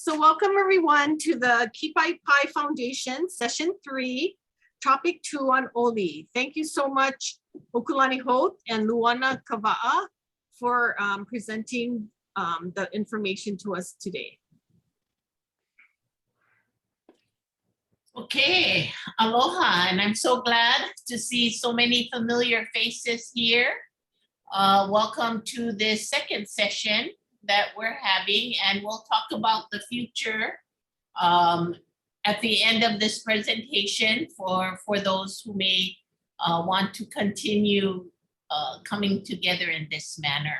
So welcome everyone to the Kīpaepae Foundation, session 3, topic 2 on Oli. Thank you so much, Hōkūlani Holt and Luana Kawaʻa for presenting the information to us today. Okay, aloha, and I'm so glad to see so many familiar faces here. Welcome to this second session that we're having, and we'll talk about the future at the end of this presentation for those who may want to continue coming together in this manner.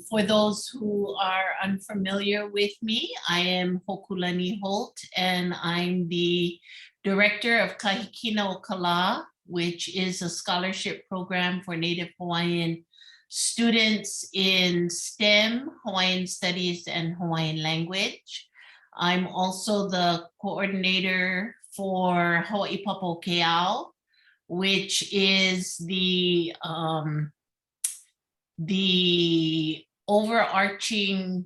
For those who are unfamiliar with me, I am Hōkūlani Holt, and I'm the director of Hikina, which is a scholarship program for Native Hawaiian students in STEM, Hawaiian Studies, and Hawaiian language. I'm also the coordinator for Hawaii Papokeao, which is the overarching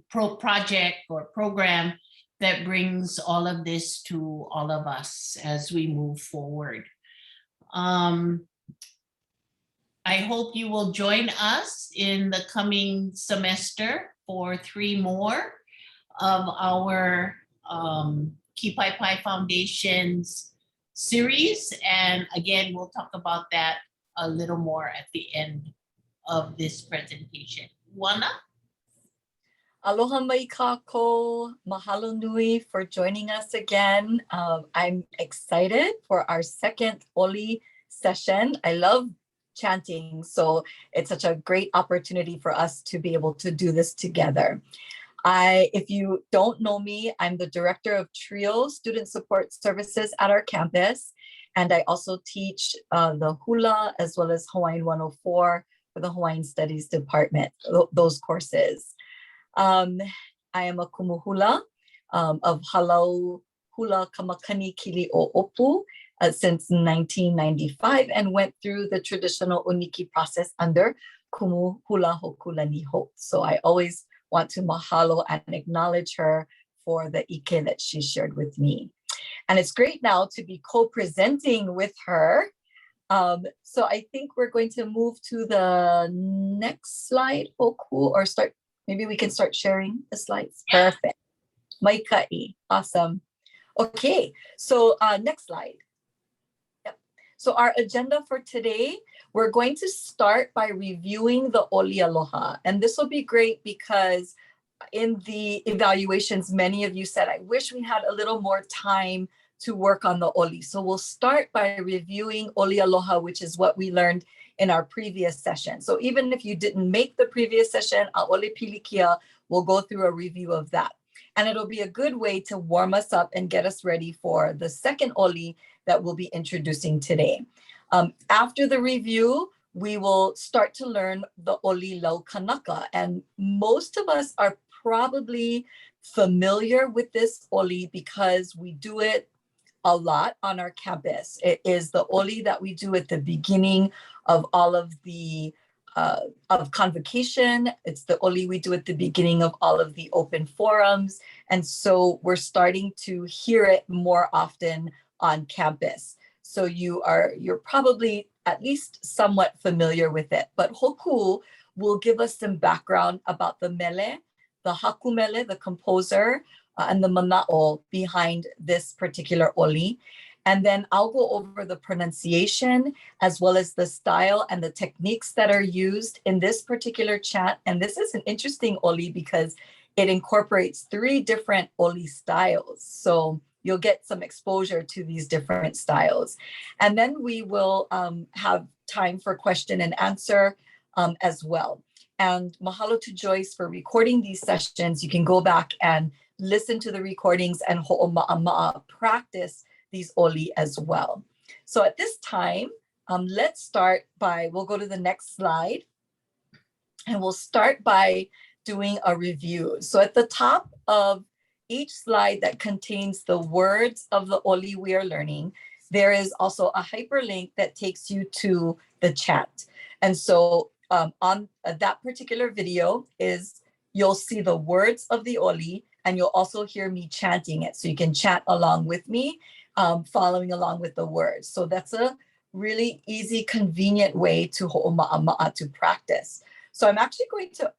project or program that brings all of this to all of us as we move forward. I hope you will join us in the coming semester for 3 more of our Kīpaepae Foundation's series. And again, we'll talk about that a little more at the end of this presentation. Luana? Aloha mai kākou, mahalo nui for joining us again. I'm excited for our second Oli session. I love chanting, so it's such a great opportunity for us to be able to do this together. If you don't know me, I'm the director of TRIO Student Support Services at our campus, and I also teach the hula as well as Hawaiian 104 for the Hawaiian Studies department, those courses. I am a kumu hula of Halau Hula Kamakani Kili o Opu since 1995 and went through the traditional uniki process under kumu hula Hōkūlani Holt. So I always want to mahalo and acknowledge her for the ike that she shared with me. And it's great now to be co-presenting with her. So I think we're going to move to the next slide, Hōkū, or start, maybe we can start sharing the slides. Perfect. Maikai, awesome. Okay, so next slide. Yep. So our agenda for today, we're going to start by reviewing the Oli Aloha. And this will be great because in the evaluations, many of you said, I wish we had a little more time to work on the Oli. So we'll start by reviewing Oli Aloha, which is what we learned in our previous session. So even if you didn't make the previous session, Oli Pilikia will go through a review of that. And it'll be a good way to warm us up and get us ready for the second Oli that we'll be introducing today. After the review, we will start to learn the Oli Laukanaka. And most of us are probably familiar with this Oli because we do it a lot on our campus. It is the Oli that we do at the beginning of all of the of convocation. It's the Oli we do at the beginning of all of the open forums. And so we're starting to hear it more often on campus. So you're probably at least somewhat familiar with it. But Hōkū will give us some background about the mele, the haku mele, the composer, and the mana'o behind this particular Oli. And then I'll go over the pronunciation as well as the style and the techniques that are used in this particular chant. And this is an interesting Oli because it incorporates 3 different Oli styles. So you'll get some exposure to these different styles. And then we will have time for question and answer as well. And mahalo to Joyce for recording these sessions. You can go back and listen to the recordings and ho'oma'ama'a practice these Oli as well. So at this time, let's start by, we'll go to the next slide. And we'll start by doing a review. So at the top of each slide that contains the words of the Oli we are learning, there is also a hyperlink that takes you to the chant. And so on that particular video is you'll see the words of the Oli, and you'll also hear me chanting it. So you can chant along with me, following along with the words. So that's a really easy, convenient way to ho'oma'ama'a, to practice. So I'm actually going to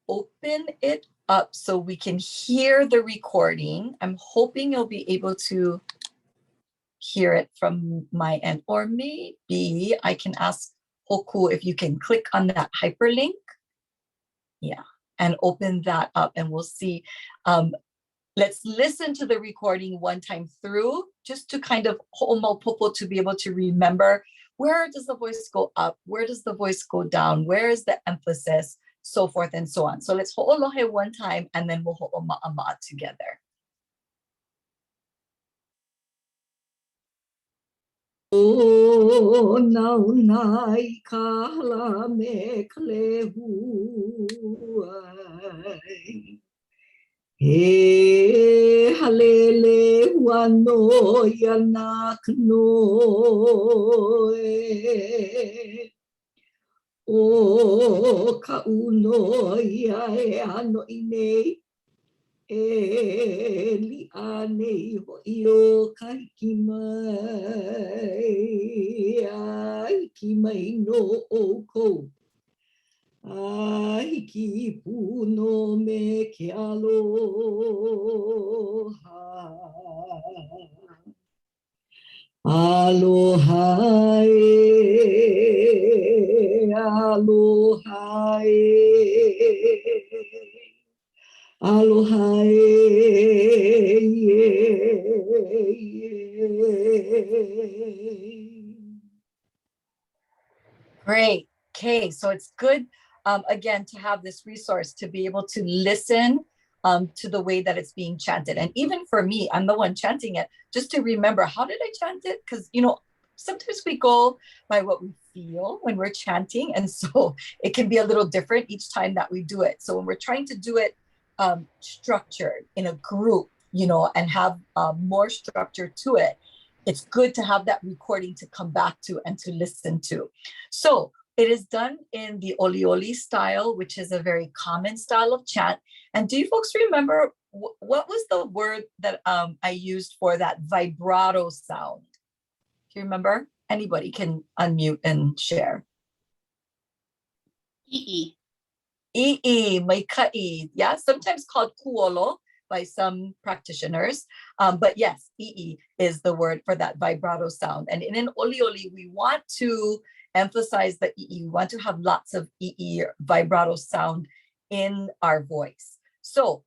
open it up so we can hear the recording. I'm hoping you'll be able to hear it from my end, or maybe I can ask Hōkū if you can click on that hyperlink. Yeah, and open that up, and we'll see. Let's listen to the recording one time through, just to kind of ho'omaopopo, to be able to remember, where does the voice go up? Where does the voice go down? Where is the emphasis? So forth and so on. So let's ho'olohe one time, and then we'll ho'oma'ama'a together. O naunai kala me kalehuai. He halele wano yanak no e. O kauno ia e ano inei. E li ane ho io kaikimai. Ai kimai no oko. Ai ki puno me ke aloha. Aloha e, aloha e, aloha e, Great. Okay, so it's good, again, to have this resource to be able to listen to the way that it's being chanted. And even for me, I'm the one chanting it, just to remember, how did I chant it? Because, you know, sometimes we go by what we feel when we're chanting. And so it can be a little different each time that we do it. So when we're trying to do it structured in a group, you know, and have more structure to it, it's good to have that recording to come back to and to listen to. So it is done in the Oli style, which is a very common style of chant. And do you folks remember what was the word that I used for that vibrato sound? Do you remember? Anybody can unmute and share. I'i. I'i, mai ka'i. Yeah, sometimes called kuolo by some practitioners. But yes, i'i is the word for that vibrato sound. And in an Oli, we want to emphasize the i'i. We want to have lots of i'i, vibrato sound in our voice. So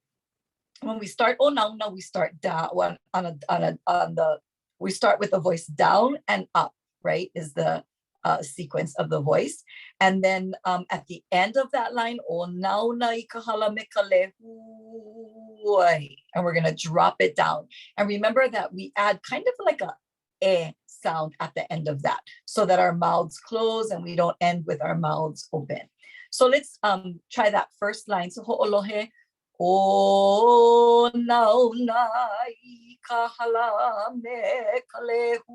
when we start onauna, we start down we start with the voice down and up, right? Is the sequence of the voice. And then at the end of that line, onauna I kahala me kalehuai, and we're gonna drop it down. And remember that we add kind of like a e sound at the end of that, so that our mouths close and we don't end with our mouths open. So let's try that first line. So ho'olohe, o nauna I kahala me kalehuai.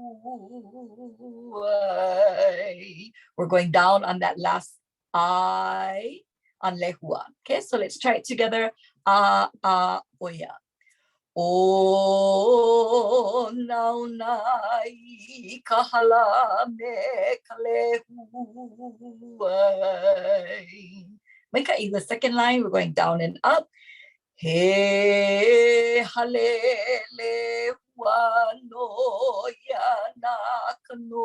We're going down on that last I on lehua. Okay, so let's try it together. Oya. O nauna I kahala me kalehuai. Maikai, the second line, we're going down and up. He halele wano yanakano.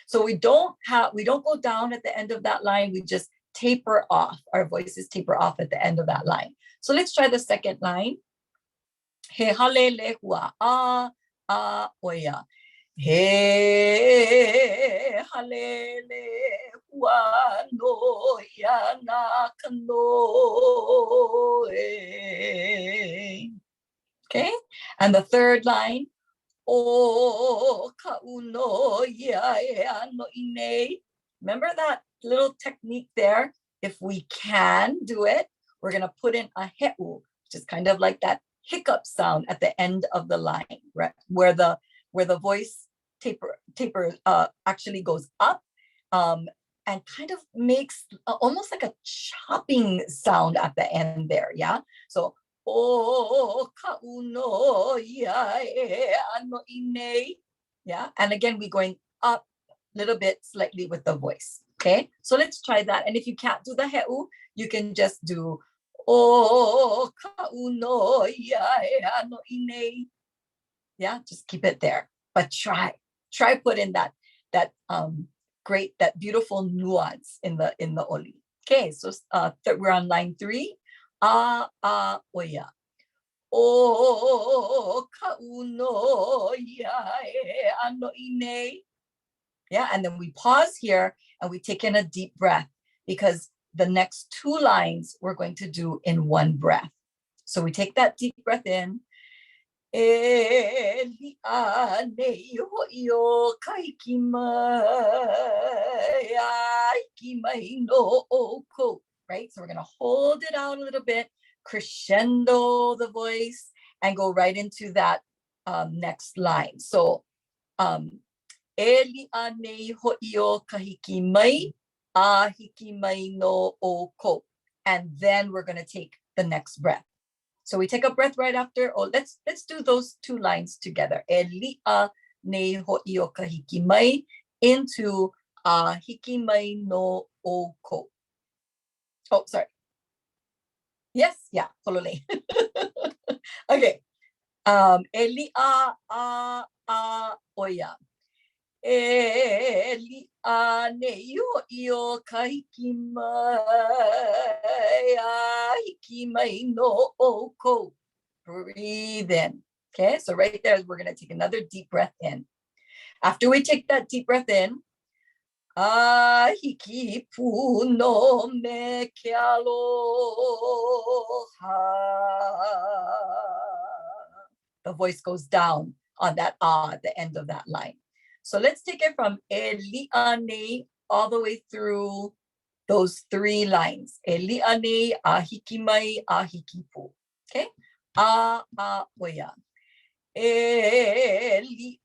So we don't go down at the end of that line. We just taper off. Our voices taper off at the end of that line. So let's try the second line. He halele hua oya. He halele wano yanakano. Okay, and the third line. O kauno ia e ano ine. Remember that little technique there? If we can do it, we're going to put in a he'u, which is kind of like that hiccup sound at the end of the line, right? Where the voice taper actually goes up, and kind of makes almost like a chopping sound at the end there, yeah? So, o ka'uno ia e ano ine. Yeah, and again, we're going up a little bit slightly with the voice, okay? So let's try that. And if you can't do the he'u, you can just do o ka'uno ia e ano ine. Yeah, just keep it there. But try put in that great, that beautiful nuance in the oli. Okay, so we're on line 3. Oya. O ka'uno ia e ano ine. Yeah, and then we pause here and we take in a deep breath because the next 2 lines we're going to do in one breath. So we take that deep breath in. Right? So we're going to hold it out a little bit, crescendo the voice, and go right into that next line. So, Eli ho'io kahiki mai, a hiki mai no oko. And then we're going to take the next breath. So we take a breath right after. Oh, let's do those 2 lines together. Elia ne ho'io kahiki mai into hiki mai no oko. Oh, sorry. Yes, yeah, holole. Okay. Elia oya. Elia ne ho'io kahiki mai hiki mai no oko. Breathe in. Okay, so right there, we're going to take another deep breath in. After we take that deep breath in, hiki pu no me ke aloha. The voice goes down on that at the end of that line. So let's take it from eliane all the way through those 3 lines. Eliane ahiki mai ahiki pu. Okay? Oya. Eliane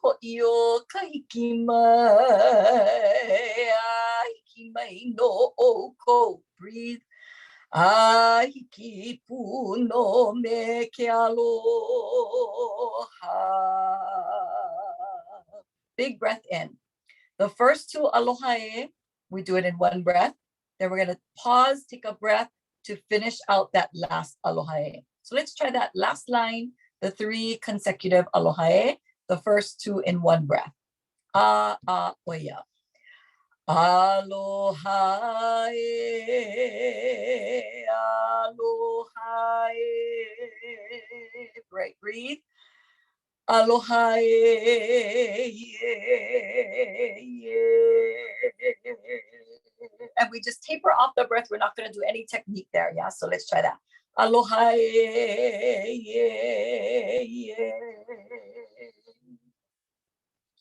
ho'io kahiki mai ahiki mai no oko. Breathe. Hiki pu no me ke aloha. Big breath in. The first 2 aloha, we do it in one breath. Then we're going to pause, take a breath to finish out that last aloha. So let's try that last line, the 3 consecutive aloha, the first 2 in one breath. Oya. Aloha, aloha. Right, breathe. Aloha, and we just taper off the breath. We're not going to do any technique there, yeah? So let's try that. Aloha,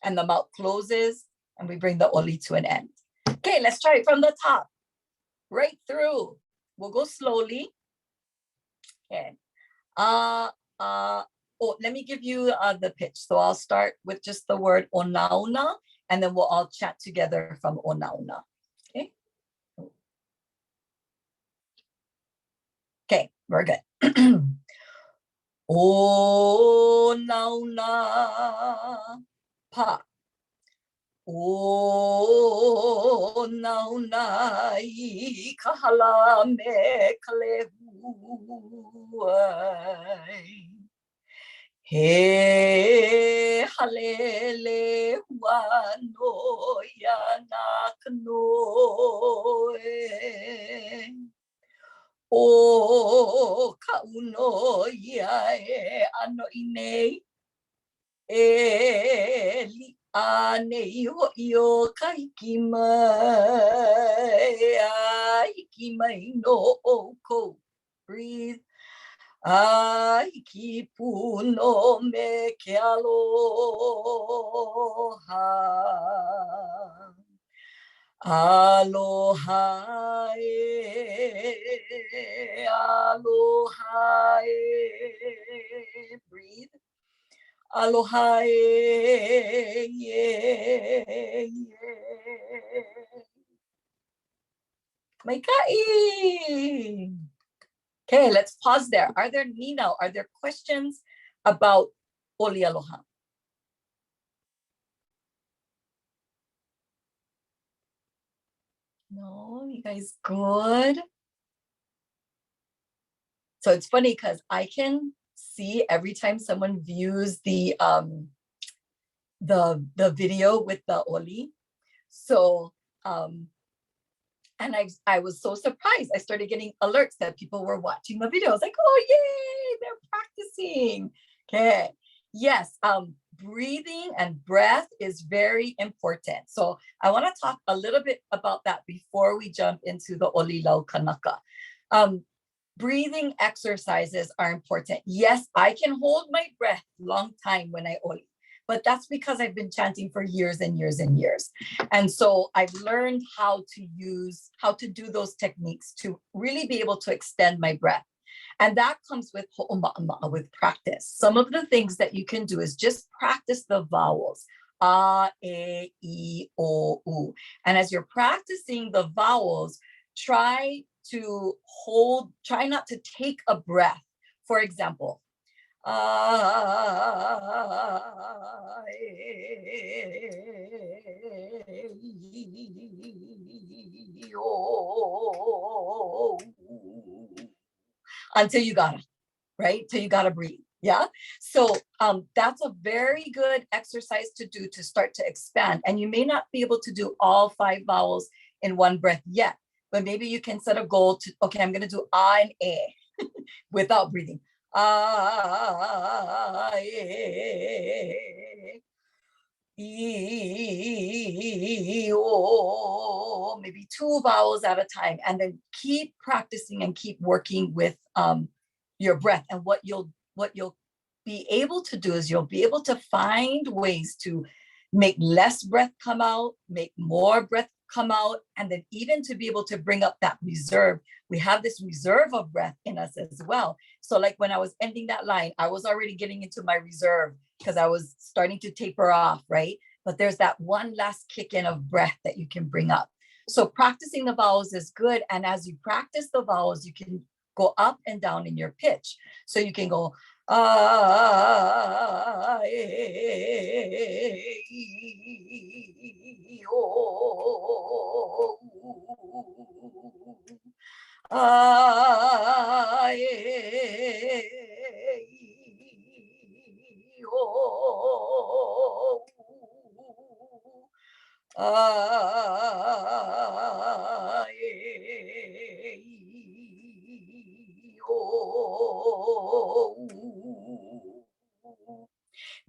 and the mouth closes, and we bring the oli to an end. Okay, let's try it from the top, right through. We'll go slowly. Okay. Oh, let me give you the pitch. So I'll start with just the word onauna, and then we'll all chat together from onauna. Okay. Okay, we're good. Onauna pa. Onauna I kahala me kalehuai. He halele wano yana kanoe. O kauno ia e ano ine. E li ane ho'io kahiki mai. Hiki mai no oko. Breathe. Hiki pu no me ke aloha. Aloha, aloha. Breathe. Aloha e, Maikai. Okay, let's pause there. Are there, Nina, are there questions about Oli Aloha? No, you guys good? So it's funny because I can see every time someone views the video with the Oli. So and I was so surprised. I started getting alerts that people were watching the video. I was like, oh yay, they're practicing. Okay. Yes, breathing and breath is very important. So I want to talk a little bit about that before we jump into the Oli Laukanaka. Breathing exercises are important. Yes, I can hold my breath long time when I Oli, but that's because I've been chanting for years and years and years. And so I've learned how to do those techniques to really be able to extend my breath. And that comes with ho'oma'ama'a, with practice. Some of the things that you can do is just practice the vowels. A, e, I, o, u. And as you're practicing the vowels, try not to take a breath. For example, until you gotta, right? Till you gotta breathe. Yeah. So that's a very good exercise to do to start to expand. And you may not be able to do all 5 vowels in one breath yet, but maybe you can set a goal to, okay, I'm gonna do A and E without breathing. Maybe 2 vowels at a time, and then keep practicing and keep working with your breath. And what you'll be able to do is you'll be able to find ways to make less breath come out, make more breath come out, and then even to be able to bring up that reserve. We have this reserve of breath in us as well. So like when I was ending that line, I was already getting into my reserve because I was starting to taper off, right? But there's that one last kick in of breath that you can bring up. So practicing the vowels is good. And as you practice the vowels, you can go up and down in your pitch. So you can go,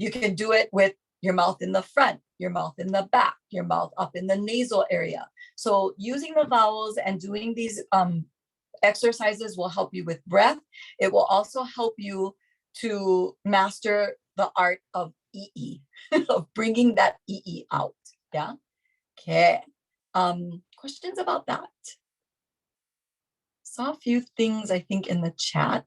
You can do it with your mouth in the front, your mouth in the back, your mouth up in the nasal area. So using the vowels and doing these exercises will help you with breath. It will also help you to master the art of ʻiʻi, of bringing that ʻiʻi out. Yeah. Okay. Questions about that? Saw a few things, I think, in the chat.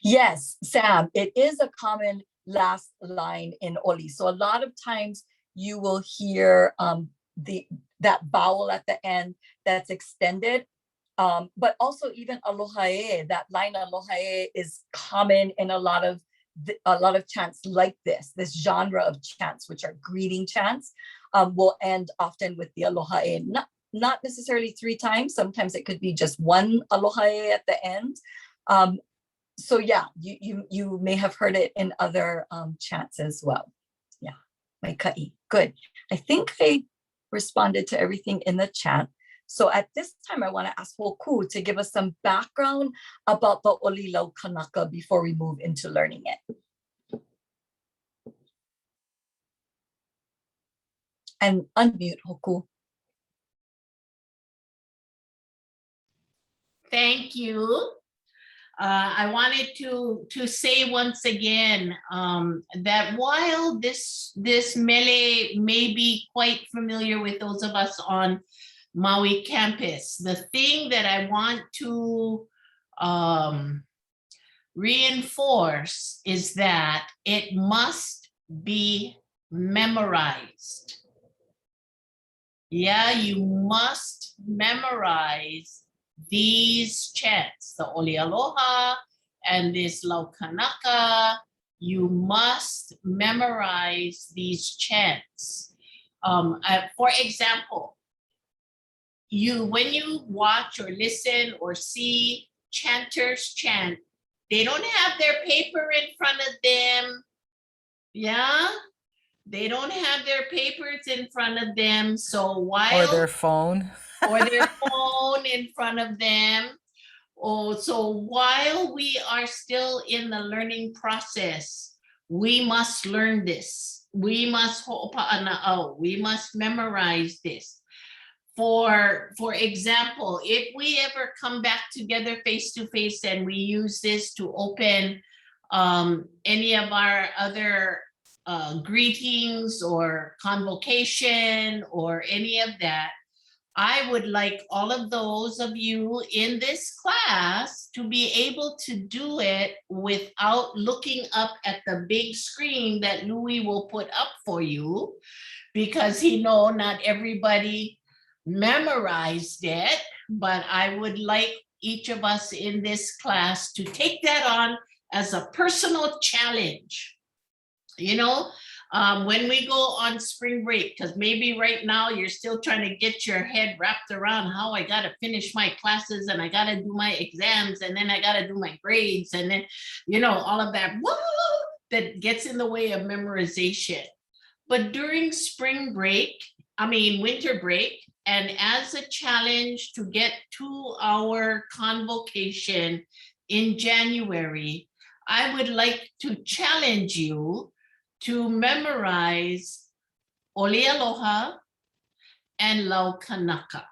Yes, Sam, it is a common last line in Oli. So a lot of times you will hear that vowel at the end that's extended. But also even aloha e, that line aloha e is common in a lot of chants like this genre of chants, which are greeting chants, will end often with the aloha e, not necessarily 3 times. Sometimes it could be just one aloha e at the end. So yeah, you may have heard it in other chants as well. Yeah, mai ka'i. Good. I think I responded to everything in the chat. So at this time, I want to ask Hōkū to give us some background about the Oli Laukanaka before we move into learning it. And unmute, Hōkū. Thank you. I wanted to say once again that while this mele may be quite familiar with those of us on Maui campus. The thing that I want to reinforce is that it must be memorized. Yeah, you must memorize these chants, the Oli Aloha and this Laukanaka. You must memorize these chants. For example, when you watch or listen or see chanters chant, they don't have their paper in front of them. Yeah, they don't have their papers in front of them. So while Or their phone. or their phone in front of them. Oh, so while we are still in the learning process, we must learn this. We must we must memorize this. For example, if we ever come back together face to face and we use this to open any of our other greetings or convocation or any of that, I would like all of those of you in this class to be able to do it without looking up at the big screen that Louis will put up for you, because he knows not everybody memorized it, but I would like each of us in this class to take that on as a personal challenge. You know, when we go on spring break, because maybe right now you're still trying to get your head wrapped around how I got to finish my classes and I got to do my exams and then I got to do my grades and then, you know, all of that that gets in the way of memorization. But during spring break, winter break, and as a challenge to get to our convocation in January, I would like to challenge you to memorize Oli Aloha and Laukanaka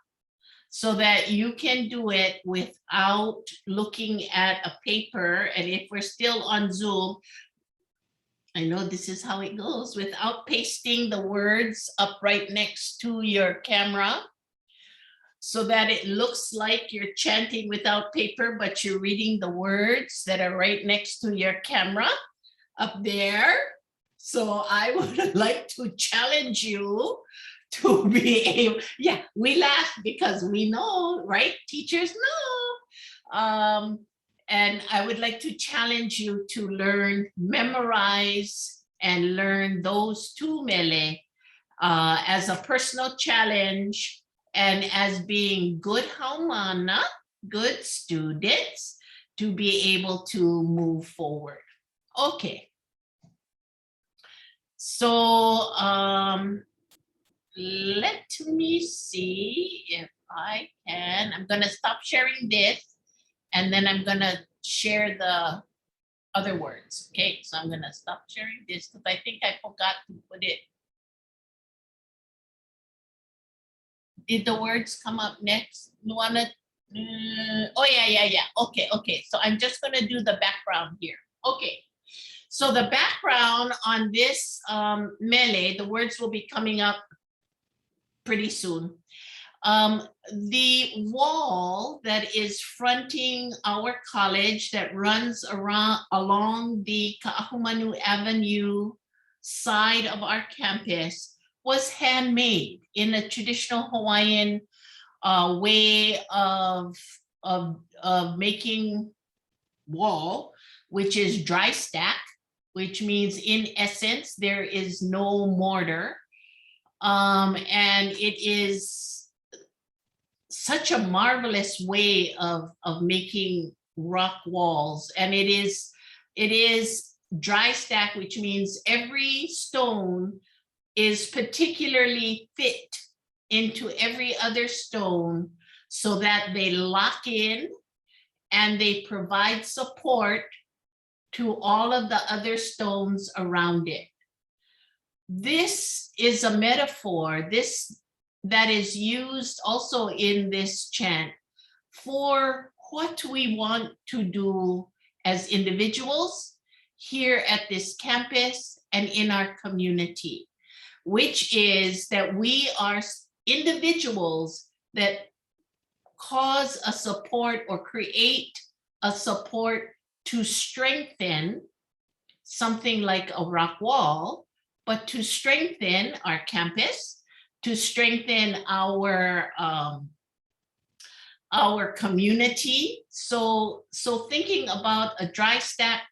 so that you can do it without looking at a paper. And if we're still on Zoom, I know this is how it goes, without pasting the words up right next to your camera so that it looks like you're chanting without paper, but you're reading the words that are right next to your camera up there. So I would like to challenge you to be able, yeah, we laugh because we know, right? Teachers know. And I would like to challenge you to learn, memorize, and learn those two mele as a personal challenge and as being good haumana, good students, to be able to move forward. Okay. So let me see if I can. I'm going to stop sharing this and then I'm going to share the other words. Okay, so I'm going to stop sharing this because I think I forgot to put it. Did the words come up next? Luana? Oh, yeah. Okay. So I'm just going to do the background here. Okay. So the background on this mele, the words will be coming up pretty soon. The wall that is fronting our college that runs along the Ka'ahumanu Avenue side of our campus was handmade in a traditional Hawaiian way of making wall, which is dry stack, which means in essence, there is no mortar. And it is such a marvelous way of making rock walls. And it is dry stack, which means every stone is particularly fit into every other stone so that they lock in and they provide support to all of the other stones around it. This is a metaphor, that is used also in this chant for what we want to do as individuals here at this campus and in our community, which is that we are individuals that cause a support or create a support to strengthen something like a rock wall, but to strengthen our campus, to strengthen our community. So thinking about a dry stack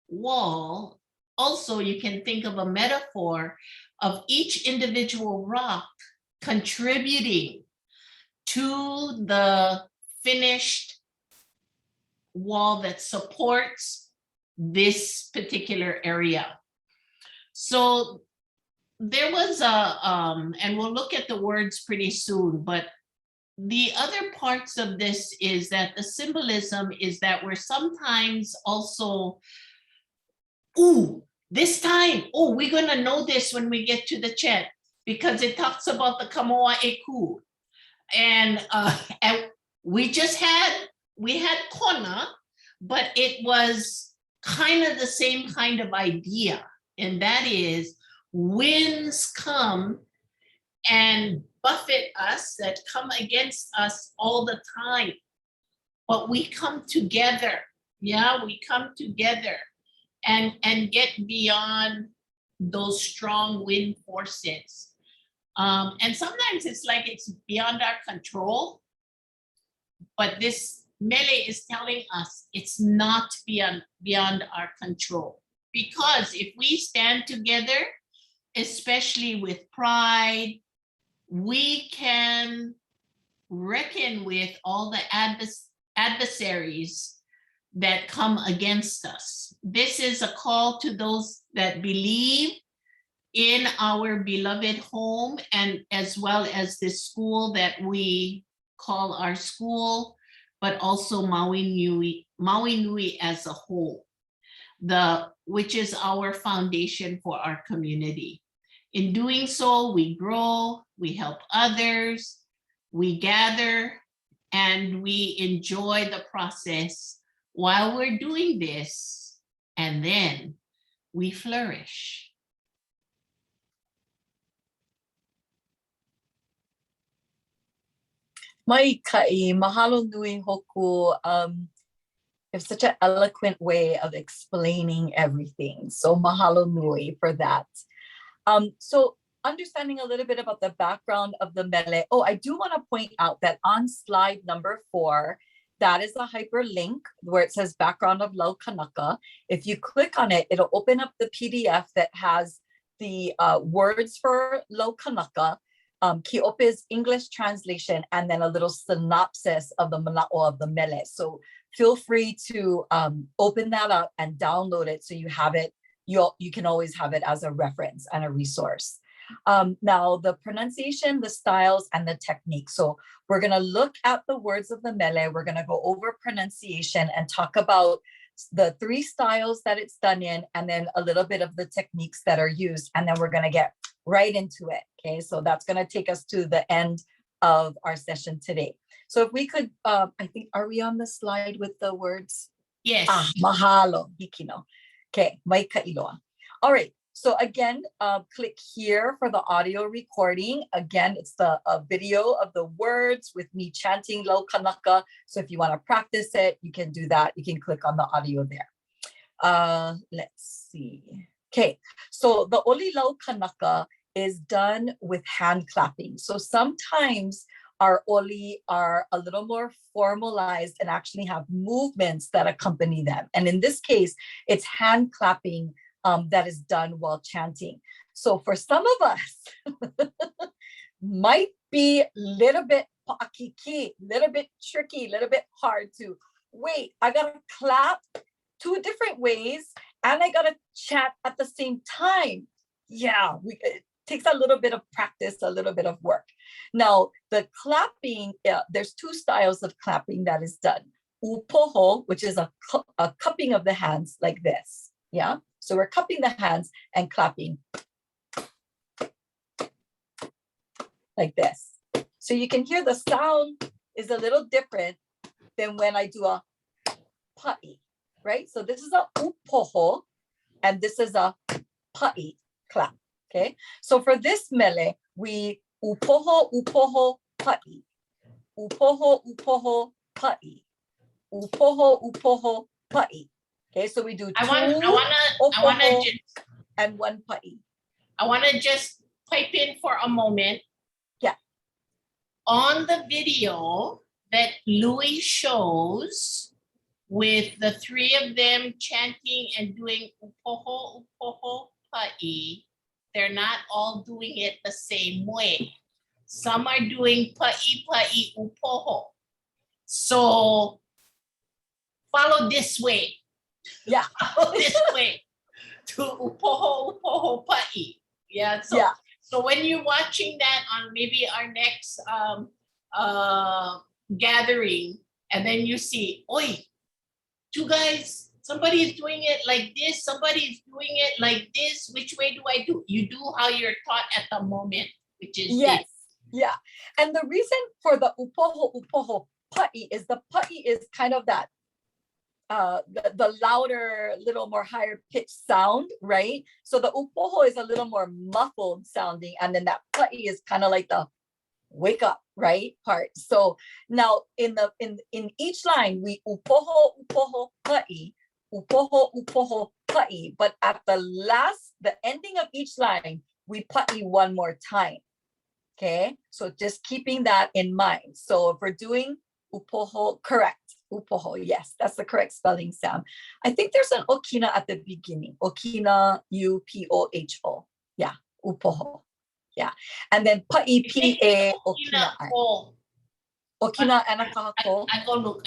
wall, also you can think of a metaphor of each individual rock contributing to the finished wall that supports this particular area. So there was and we'll look at the words pretty soon, but the other parts of this is that the symbolism is that we're sometimes also, this time, we're gonna know this when we get to the chant, because it talks about the kamoa eku. And we had kona, but it was kind of the same kind of idea. And that is, winds come and buffet us, that come against us all the time. But we come together, we come together and get beyond those strong wind forces. And sometimes it's like it's beyond our control, but this mele is telling us it's not beyond our control. Because if we stand together, especially with pride, we can reckon with all the adversaries that come against us. This is a call to those that believe in our beloved home, and as well as this school that we call our school, but also Maui Nui as a whole, which is our foundation for our community. In doing so, we grow, we help others, we gather, and we enjoy the process while we're doing this, and then we flourish. Mai kai, mahalo nui hoku. It's such an eloquent way of explaining everything. So mahalo nui for that. So understanding a little bit about the background of the mele. I do want to point out that on slide number 4, that is a hyperlink where it says background of Laukanaka. If you click on it, it'll open up the PDF that has the words for Laukanaka, Keope's English translation, and then a little synopsis of the mana'o of the mele. So feel free to open that up and download it so you have it. You can always have it as a reference and a resource. Now, the pronunciation, the styles, and the technique. So we're going to look at the words of the mele. We're going to go over pronunciation and talk about the 3 styles that it's done in, and then a little bit of the techniques that are used. And then we're going to get right into it. Okay, so that's going to take us to the end of our session today. So if we could, I think, are we on the slide with the words? Yes. Mahalo, hikina. Okay, mai ka iloa. All right. So again, click here for the audio recording. Again, it's the video of the words with me chanting Laukanaka. So if you want to practice it, you can do that. You can click on the audio there. Let's see. Okay, so the Oli Laukanaka is done with hand clapping. So sometimes our Oli are a little more formalized and actually have movements that accompany them. And in this case, it's hand clapping that is done while chanting. So for some of us, might be a little bit pa'akiki, little bit tricky, a little bit hard to, wait, I gotta clap 2 different ways and I gotta chant at the same time. Yeah, it takes a little bit of practice, a little bit of work. Now, the clapping, there's 2 styles of clapping that is done. Upoho, which is a cupping of the hands like this. Yeah. So we're cupping the hands and clapping like this. So you can hear the sound is a little different than when I do a pa'i, right? So this is a upoho and this is a pa'i clap, okay? So for this mele, we upoho, upoho, pa'i. upoho, upoho, pa'i. Upoho, upoho, pa'i. Okay, so we do I two wanna just and one pa'i. I wanna just pipe in for a moment. Yeah. On the video that Louis shows with the three of them chanting and doing upoho, upoho, pa'i, they're not all doing it the same way. Some are doing pa'i, pa'i, upoho. So follow this way. Yeah. Follow this way to upoho, upoho, pa'i. Yeah. So, Yeah. so when you're watching that on maybe our next gathering, and then you see, oi, two guys, somebody's doing it like this, somebody's doing it like this. Which way do I do? You do how you're taught at the moment, which is Yes. this. Yeah. And the reason for the upoho, upoho, pa'i is the pa'i is kind of that the louder, little more higher pitched sound, right? So the upoho is a little more muffled sounding, and then that pa'i is kind of like the wake up, right, part. So now in each line we upoho, upoho, pa'i, upoho, upoho, pa'i, but at the ending of each line we pa'i one more time. Okay, so just keeping that in mind. So if we're doing upoho, correct. Upoho, yes, that's the correct spelling, Sam. I think there's an okina at the beginning. Okina, upoho. Yeah, upoho. Yeah. And then pa'i, pa, okina. Okina, anakahako. I go look.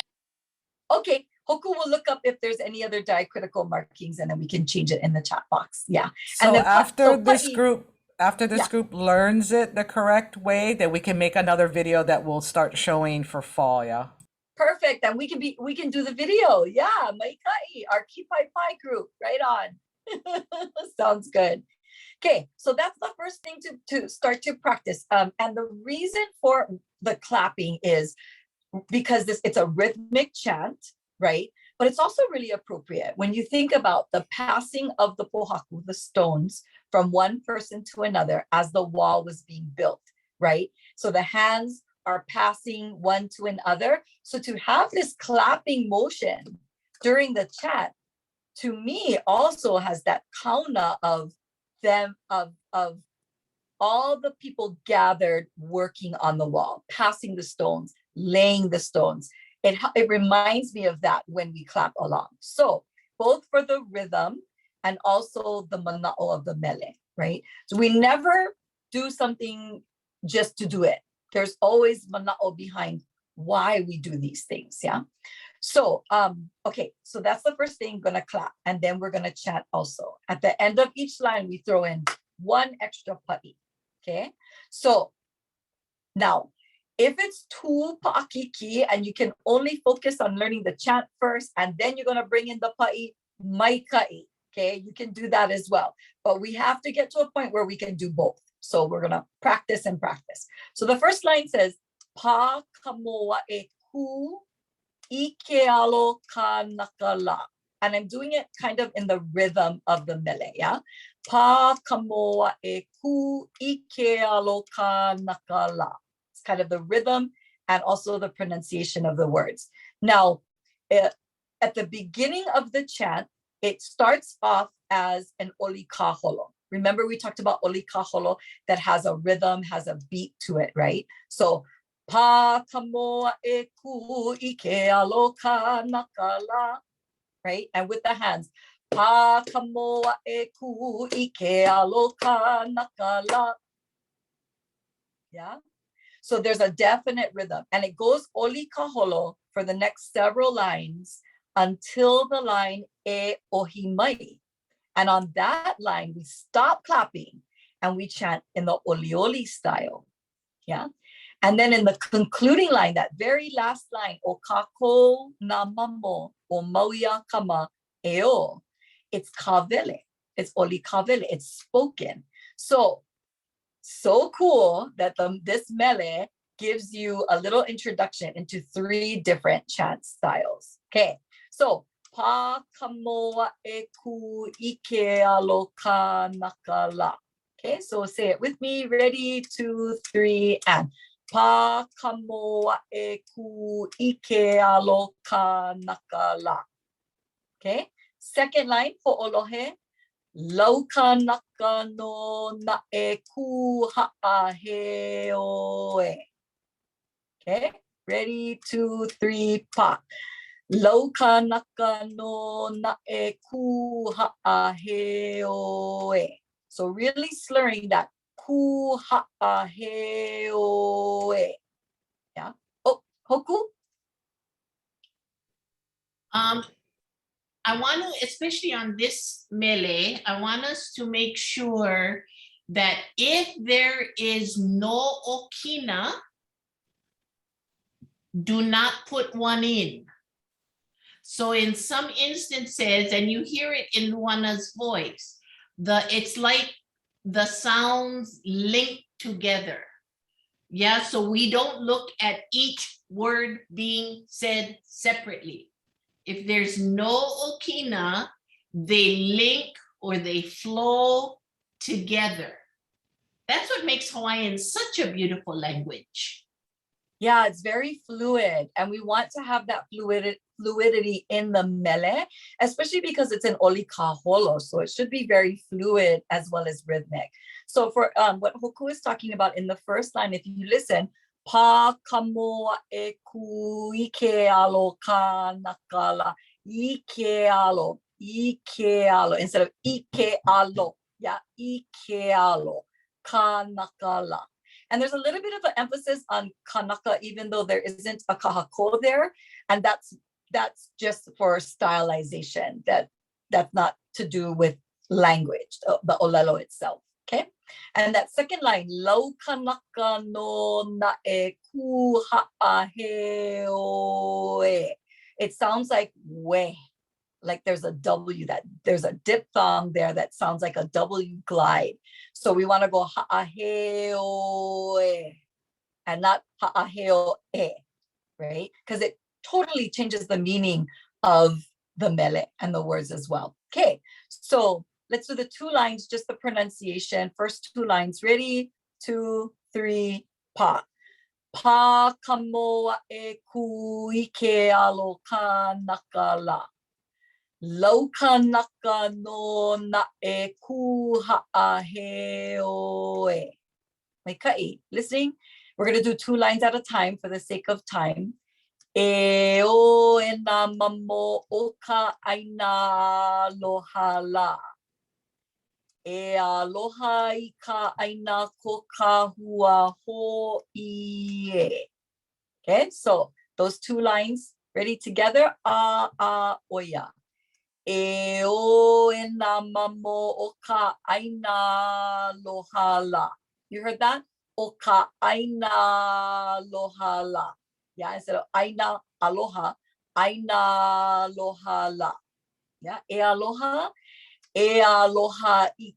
Okay, Hoku will look up if there's any other diacritical markings, and then we can change it in the chat box. Yeah. So And then after this pa'i, group learns it the correct way, then we can make another video that will start showing for fall, yeah? perfect. And we can do the video. Yeah, Maikai, our Kīpaepae group, right on. Sounds good. Okay, so that's the first thing to start to practice. And the reason for the clapping is because it's a rhythmic chant, right? But it's also really appropriate when you think about the passing of the pohaku, the stones, from one person to another as the wall was being built, right? So the hands are passing one to another. So to have this clapping motion during the chant, to me also has that kauna of them, of all the people gathered working on the wall, passing the stones, laying the stones. It reminds me of that when we clap along. So both for the rhythm and also the mana'o of the mele, right? So we never do something just to do it. There's always mana'o behind why we do these things, yeah? So, okay, so that's the first thing, gonna clap, and then we're gonna chant also. At the end of each line, we throw in one extra pa'i, okay? So now, if it's two pa'akiki and you can only focus on learning the chant first, and then you're gonna bring in the pa'i, maikai, okay? You can do that as well. But we have to get to a point where we can do both. So we're gonna practice and practice. So the first line says, pa kamoa e ku ike alokanaka la. And I'm doing it kind of in the rhythm of the mele, yeah? Pa kamoa e ku ike alokanaka la. It's kind of the rhythm and also the pronunciation of the words. Now, at the beginning of the chant, it starts off as an oli kaholo. Remember we talked about oli kaholo that has a rhythm, has a beat to it, right? So, pa kamoa e ku ike alokanaka la, right? And with the hands, pa kamoa e ku ike alokanaka la. Yeah? So there's a definite rhythm, and it goes oli kaholo for the next several lines until the line e ohimai. And on that line, we stop clapping and we chant in the oli oli style. Yeah. And then in the concluding line, that very last line, o kako na mamo o mauia kama eo, it's kavele. It's oli kavele. It's spoken. So cool that this mele gives you a little introduction into 3 different chant styles. Okay, so pa kamoa e ku ike alokanaka la. Okay, so say it with me. Ready, 2, 3, and Pa kamoa e ku ike alo ka nakala. Okay. Second line for Olohe. Laukanaka no na e ku ha'a he oe. Okay. Ready, 2, 3, pa. Laukanaka no na e ku ha'a he oe. So really slurring that. Ku ha'a he oe. Yeah. Oh, Hoku? I want to, especially on this mele, I want us to make sure that if there is no okina, do not put one in. So in some instances, and you hear it in Luana's voice, it's like the sounds linked together. Yeah, so we don't look at each word being said separately. If there's no okina, they link or they flow together. That's what makes Hawaiian such a beautiful language. Yeah, it's very fluid, and we want to have that fluidity in the mele, especially because it's an Oli Kaholo, so it should be very fluid as well as rhythmic. So for what Hoku is talking about in the first line, if you listen, pa kamoa e ku ike alo ka nakala, ike alo, instead of ike alo, yeah, ike alo, ka nakala. And there's a little bit of an emphasis on kanaka, even though there isn't a kahako there. And that's just for stylization. That's not to do with language, the olelo itself. Okay. And that second line, laukanaka no na e ku ha'a he oe. It sounds like we, like there's a W, that there's a diphthong there that sounds like a W glide. So we want to go ha'aheo and not ha'aheo e, right? Because it totally changes the meaning of the mele and the words as well. Okay, so let's do the 2 lines, just the pronunciation. First 2 lines, ready, 2, 3, pa. Pa kamoa e ku ike alo ka nakala. Laukanaka no na e ku ha'a he oe. Maikai, listening? We're going to do 2 lines at a time for the sake of time. E o e na mamo o ka aina lohala. E aloha I ka aina ko ka hua ho ie. Okay, so those 2 lines, ready together? A oya. E o e na mamo o ka aina lohala. You heard that? O ka aina lohala. Yeah, instead of aina aloha, aina lohala. Yeah, e aloha I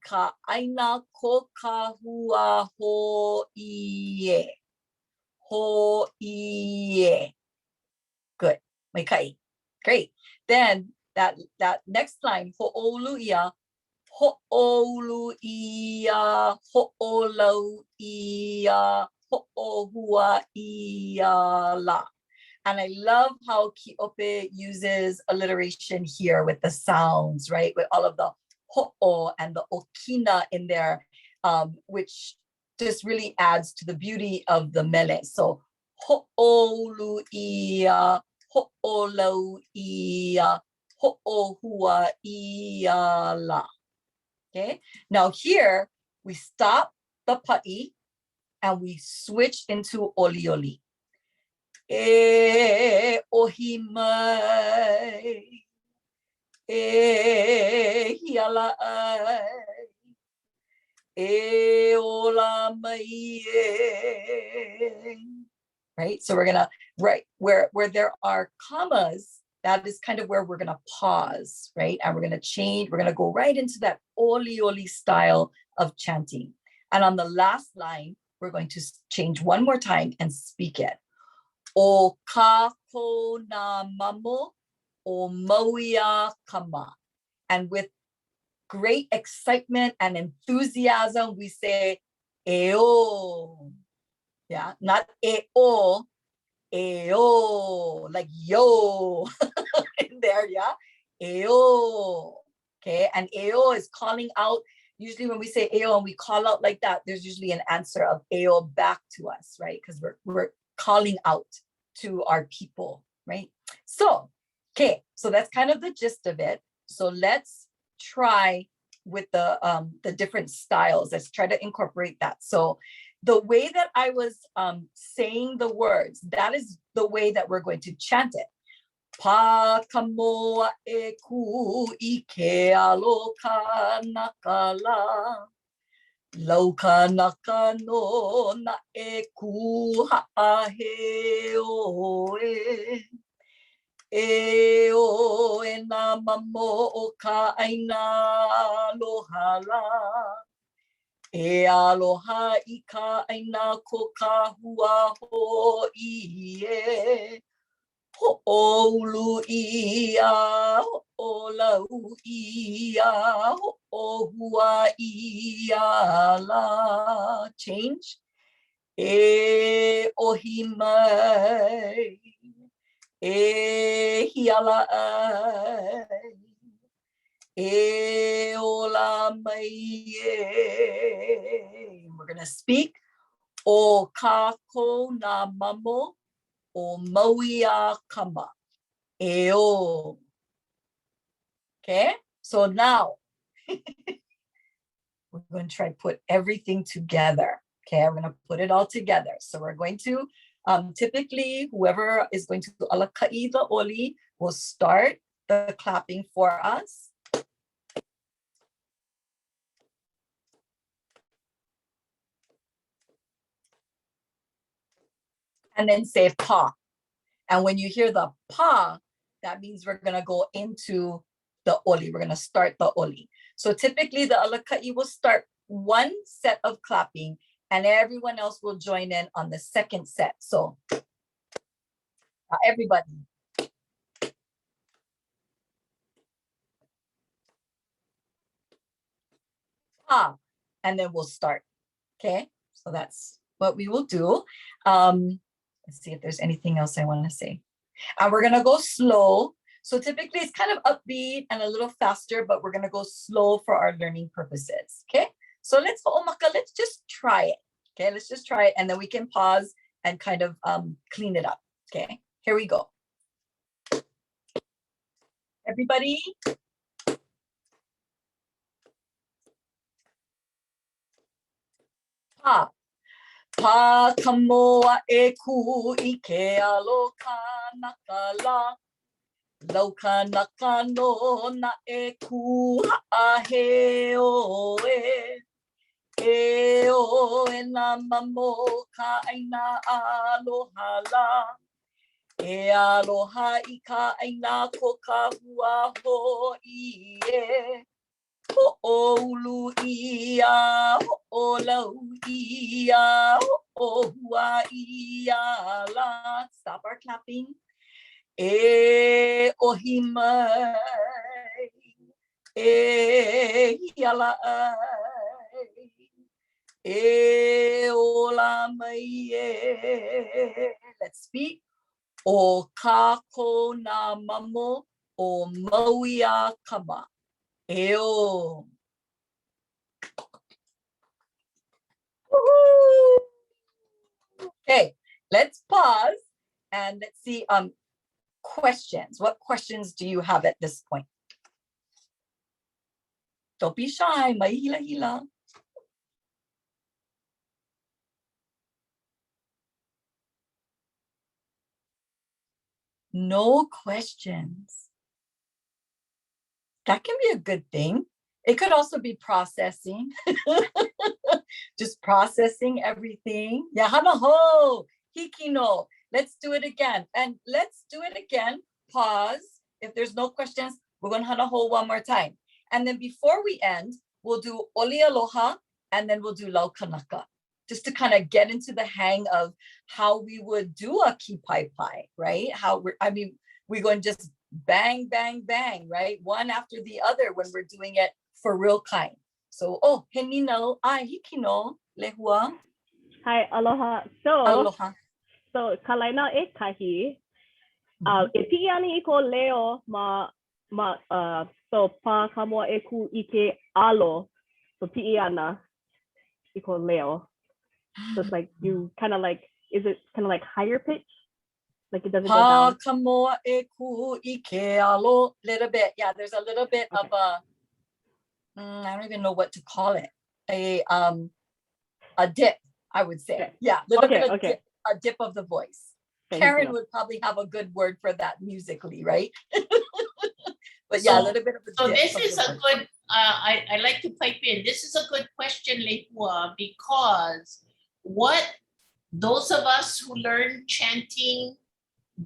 ka aina ko ka hua ho ie. Ho ie. Good. Maikai. Great. Then that next line, ho'oluia, ho'oluia, ho'olauia, ho'ohuaia la. And I love how Kīpaepae uses alliteration here with the sounds, right? With all of the ho'o and the okina in there, which just really adds to the beauty of the mele. So ho'oluia, ho'olauia, ho'ohuaia la. Okay, now here we stop the pa'i and we switch into oli oli. E ohi mai, e hiala ai, e ola mai e. Right, so we're gonna where there are commas, that is kind of where we're gonna pause, right? And we're gonna change, we're gonna go right into that oli oli style of chanting. And on the last line, we're going to change one more time and speak it. O kako na mamo o mauia kama. And with great excitement and enthusiasm, we say, eo. Yeah, not e-o, e-o, like yo in there, yeah? E-o, okay? And e-o is calling out. Usually when we say e-o and we call out like that, there's usually an answer of e-o back to us, right? Because we're calling out to our people, right? So, okay, so that's kind of the gist of it. So let's try with the different styles. Let's try to incorporate that. So the way that I was saying the words, that is the way that we're going to chant it. Pa kamoa e ku I ke Laukanaka la. Laukanaka no na e ku ha'ahe o e. E o e nā mamo o ka aina lohala. E aloha I ka aina ko ka hua ho I e. Ho'olu ia, ho'olau ia, ho'ohua ia la. Change. E ohimai. E hiala ai, e ola mai e. We're gonna speak o kako na mamo o maui a kama e o. Okay, so now we're going to try to put everything together. Okay, I'm going to put it all together. So we're going to typically, whoever is going to alaka'i the oli will start the clapping for us. And then say pa. And when you hear the pa, that means we're going to go into the oli. We're going to start the oli. So typically the alaka'i will start one set of clapping and everyone else will join in on the second set. So everybody. Pa, and then we'll start. Okay, so that's what we will do. Let's see if there's anything else I want to say. And we're going to go slow. So typically it's kind of upbeat and a little faster, but we're going to go slow for our learning purposes. Okay, so let's just try it. Okay, let's just try it and then we can pause and kind of clean it up. Okay, here we go. Everybody. Pa. Pa kamoa e ku I ke Laukanaka la. Laukanaka no na e ku ha'ahe o e. E o e nā mamo ka aina aloha la. E aloha I ka aina ko ka hua ho I e. Ho'olu ia, ho'olau ia, ho'ohua ia la. Stop our clapping. E ohimai, e hiala ai, e ola mai e. Let's speak. O kako na mamo o maui a kama. Eo. Okay, let's pause and let's see questions. What questions do you have at this point? Don't be shy, mai hila hila. No questions. That can be a good thing. It could also be processing. Just processing everything. Yahana ho, hikino. Let's do it again. And let's do it again. Pause. If there's no questions, we're going to hana ho one more time. And then before we end, we'll do Oli Aloha and then we'll do Laukanaka. Just to kind of get into the hang of how we would do a Kīpaepae, right? We're going to just bang, bang, bang, right? One after the other when we're doing it for real kind. So, henino, ai hikino, lehua. Hi, aloha. Aloha. So kalaina e kahi. E pi'i ana I ko leo so pa ka mua e ku I ke alo. So pi'i ana I ko leo. So it's like you kind of like, is it kind of like higher pitch? Like it doesn't go Pa down? ka moa e ku I ke alo. Little bit. Yeah, there's a little bit of a, I don't even know what to call it. A dip, I would say. Okay. Yeah, little bit of Okay. dip, a dip of the voice. Thank Karen you. would probably have a good word for that musically, right? But yeah, a little bit of a So dip this of is the a voice. good, I like to pipe in. This is a good question, Leipua, because what those of us who learn chanting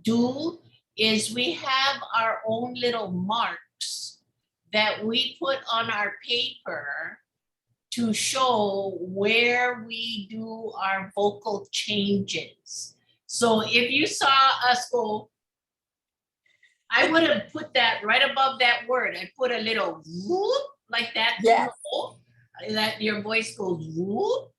do is we have our own little marks that we put on our paper to show where we do our vocal changes. So if you saw us go, I would have put that right above that word. I put a little whoop like that, Yes. that your voice goes whoop.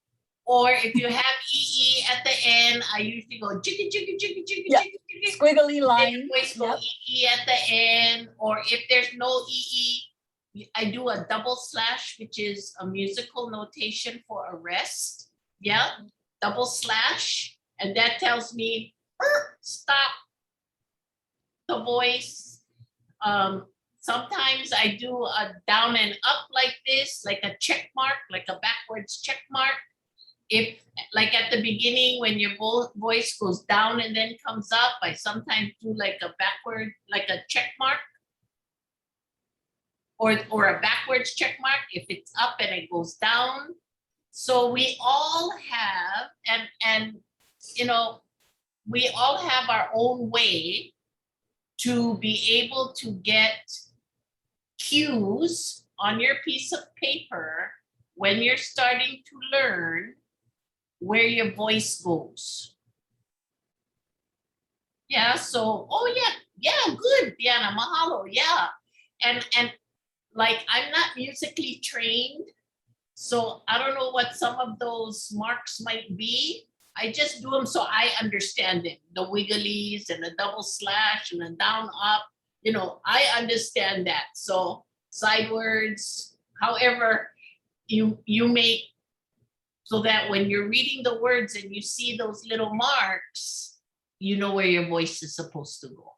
Or if you have ee at the end, I usually go jiggy, jiggy, jiggy, jiggy, Yeah. jiggy, jiggy. Squiggly Then line. your voice go Yep. ee at the end. Or if there's no ee, I do a double slash, which is a musical notation for a rest. Yeah, double slash. And that tells me, stop the voice. Sometimes I do a down and up like this, like a check mark, like a backwards check mark. If like at the beginning, when your voice goes down and then comes up, I sometimes do like a backward, like a check mark. Or a backwards check mark if it's up and it goes down. So we all have, and you know, we all have our own way to be able to get cues on your piece of paper when you're starting to learn where your voice goes. Yeah, so, oh yeah, good, Diana, mahalo, yeah. And like, I'm not musically trained, so I don't know what some of those marks might be. I just do them so I understand it. The wigglies and the double slash and the down up, you know, I understand that. So sidewards, however you make, so that when you're reading the words and you see those little marks, you know where your voice is supposed to go.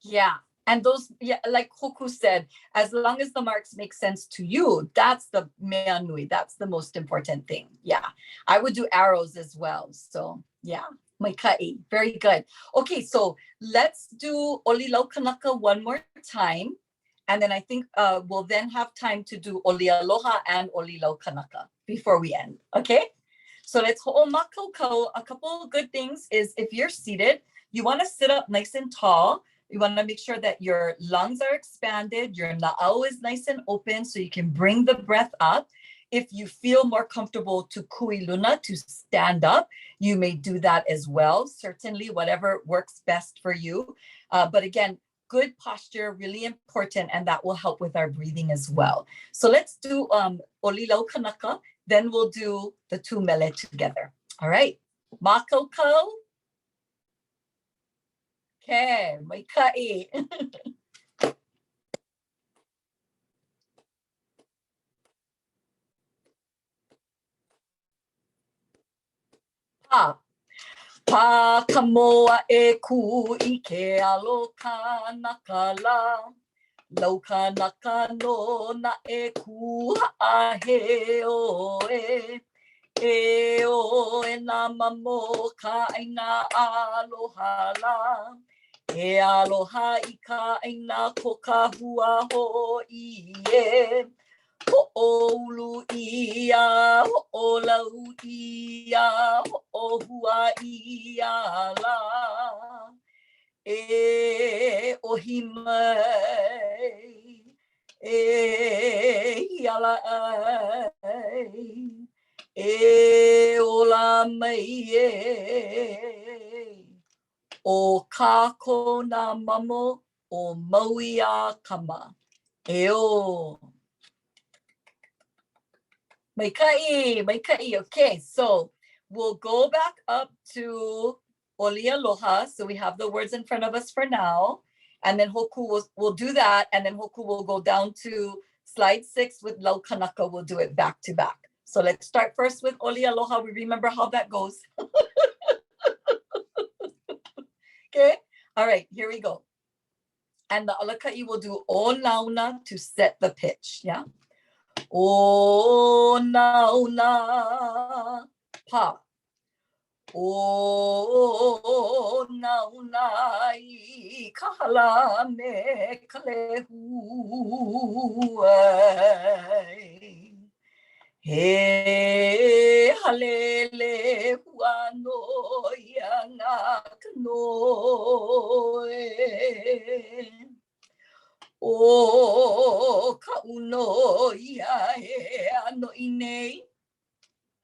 Yeah. And those, yeah, like Hoku said, as long as the marks make sense to you, that's the mea nui. That's the most important thing. Yeah. I would do arrows as well. So yeah, mai ka'i. Very good. Okay, so let's do Oli Laukanaka one more time. And then I think we'll then have time to do Oli Aloha and Oli Laukanaka before we end. Okay? So let's ho'omakau. A couple of good things is if you're seated, you want to sit up nice and tall. You want to make sure that your lungs are expanded, your na'au is nice and open so you can bring the breath up. If you feel more comfortable to kui luna, to stand up, you may do that as well. Certainly, whatever works best for you. But again, good posture, really important, and that will help with our breathing as well. So let's do Oli Laukanaka, then we'll do the two mele together. All right, makoko. Okay, mai ka'i. Pa ka moa e ku I ke alokanaka la. Laukanaka no na e ku ha'ahe o e. E o e nā mamo ka aina aloha la. E aloha I ka aina ko ka hua ho'i e. Ho'olu ia, ho'olau ia, ho'ohua ia la. E ohimai, e hiala ai. E ola mai e. O kako nā mamo o maui a kama. E o. Maikai. Okay, so we'll go back up to Oli Aloha. So we have the words in front of us for now. And then Hōkū will do that. And then Hōkū will go down to slide 6 with Laukanaka. We'll do it back to back. So let's start first with Oli Aloha. We remember how that goes. Okay, all right, here we go. And the alakai will do o nauna to set the pitch, yeah? O nauna pa. O nauna I kahala me kalehu ai. He halele huano iana kanoe. O kauno ia e ano inei.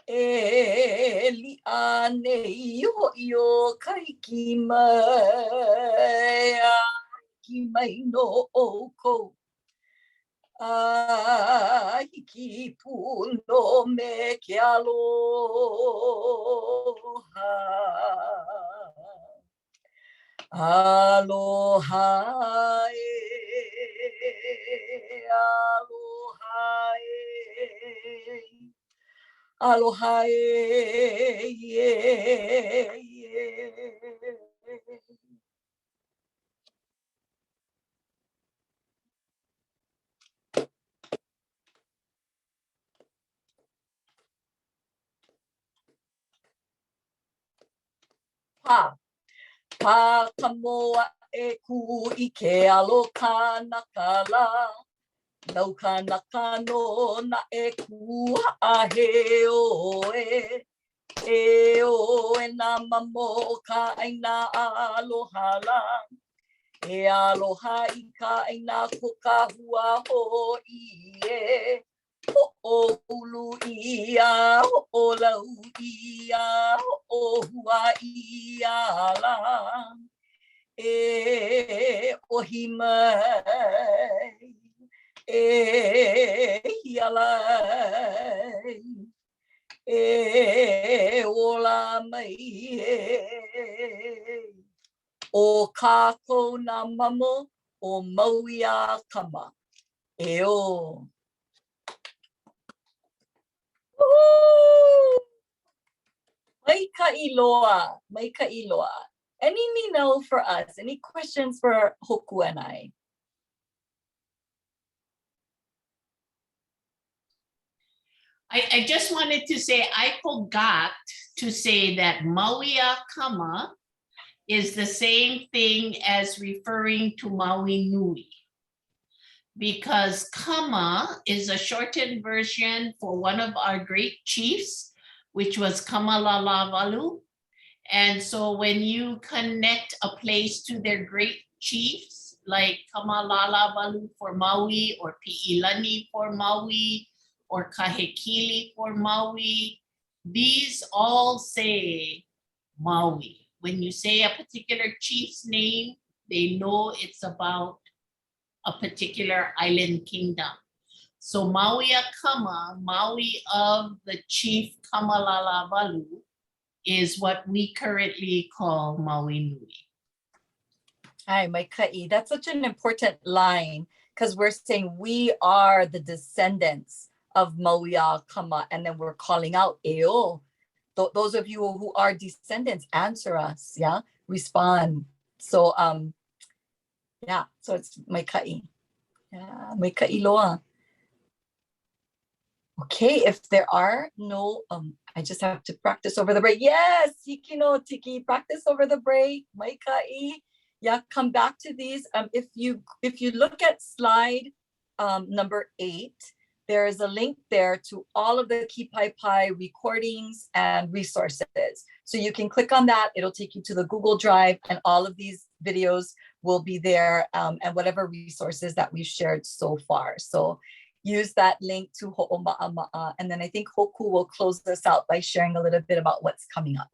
E li ane ho io kaiki mai. Ki mai no oko. Hiki puno me ke aloha. Aloha e, aloha e, aloha e, yeah, yeah. Pa kamoa e ku I ke alokanaka la. Laukanaka no na e ku hahe oe. E oe na mamo ka aina aloha la. E aloha I ka aina ko ka hua ho ie. O ulu ia, o lau ia, o hua ia la. E ohi mai, e hialai, e ola mai, o kako na mamo, o Maui a kama, e o. Maikai loa. Any nino for us? Any questions for Hōkū and I? I just wanted to say, I forgot to say that Maui a kama is the same thing as referring to Maui Nui. Because kama is a shortened version for one of our great chiefs, which was Kamalalawalu. And so when you connect a place to their great chiefs, like Kamalalawalu for Maui, or Pi'ilani for Maui, or Kahekili for Maui, these all say Maui. When you say a particular chief's name, they know it's about a particular island kingdom. So Maui a kama, Maui of the chief Kamalalawalu, is what we currently call Maui Nui. Hi, Maikai. That's such an important line because we're saying we are the descendants of Maui a kama, and then we're calling out Eo. Those of you who are descendants, answer us, yeah? Respond. So yeah, so it's Maikai. Yeah, Maikai loa. Okay, if there are no, I just have to practice over the break. Yes, Hikino Tiki, practice over the break. Maikai. Yeah, come back to these. If you look at slide number 8, there is a link there to all of the Kīpaepae recordings and resources. So you can click on that. It'll take you to the Google Drive, and all of these videos will be there, and whatever resources that we've shared so far. So use that link to Ho'oma'ama'a. And then I think Hōkū will close this out by sharing a little bit about what's coming up.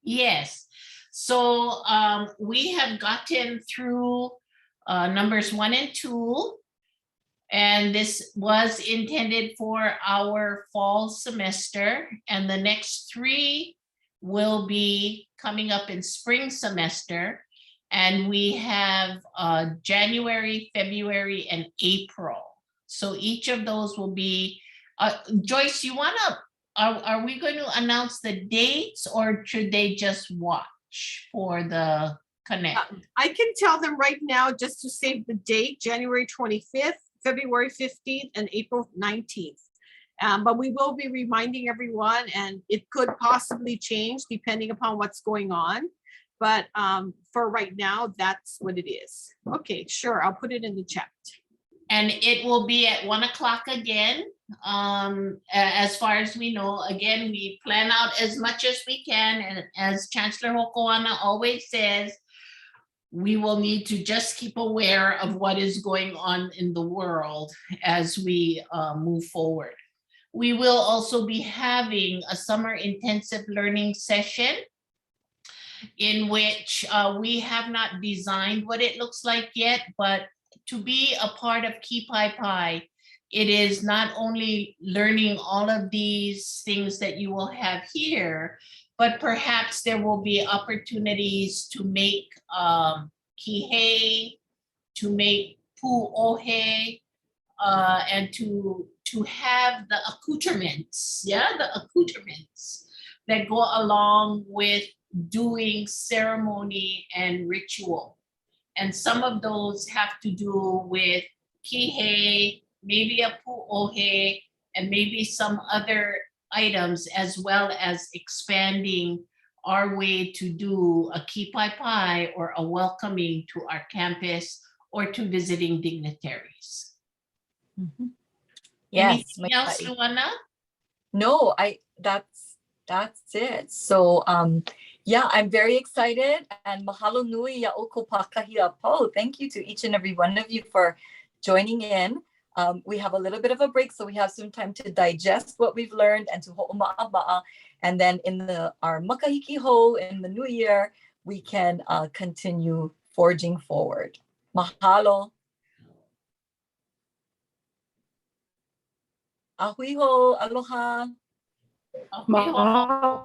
Yes, so we have gotten through numbers 1 and 2, And this was intended for our fall semester, and the next 3 will be coming up in spring semester. And we have January, February, and April. So each of those will be, Joyce, you wanna, are we going to announce the dates, or should they just watch for the Connect? I can tell them right now just to save the date, January 25th, February 15th, and April 19th. But we will be reminding everyone, and it could possibly change depending upon what's going on. But for right now, that's what it is. Okay, sure, I'll put it in the chat. And it will be at 1 o'clock again. As far as we know, again, we plan out as much as we can. And as Chancellor Hokoana always says, we will need to just keep aware of what is going on in the world as we move forward. We will also be having a summer intensive learning session in which we have not designed what it looks like yet, but to be a part of Kīpaepae, it is not only learning all of these things that you will have here, but perhaps there will be opportunities to make kihei, to make pu'ohe, and to have the accoutrements, the accoutrements that go along with doing ceremony and ritual. And some of those have to do with kihei, maybe a pu'ohe, and maybe some other items, as well as expanding our way to do a Kīpaepae or a welcoming to our campus or to visiting dignitaries. Yes. Anything else, Luana? No, that's it. So yeah, I'm very excited, and mahalo nui ya oko pakahia po. Thank you to each and every one of you for joining in. We have a little bit of a break, so we have some time to digest what we've learned and to ho'oma'ama'a. And then in our makahiki ho in the new year, we can continue forging forward. Mahalo. Ahui ho, aloha. Mahalo.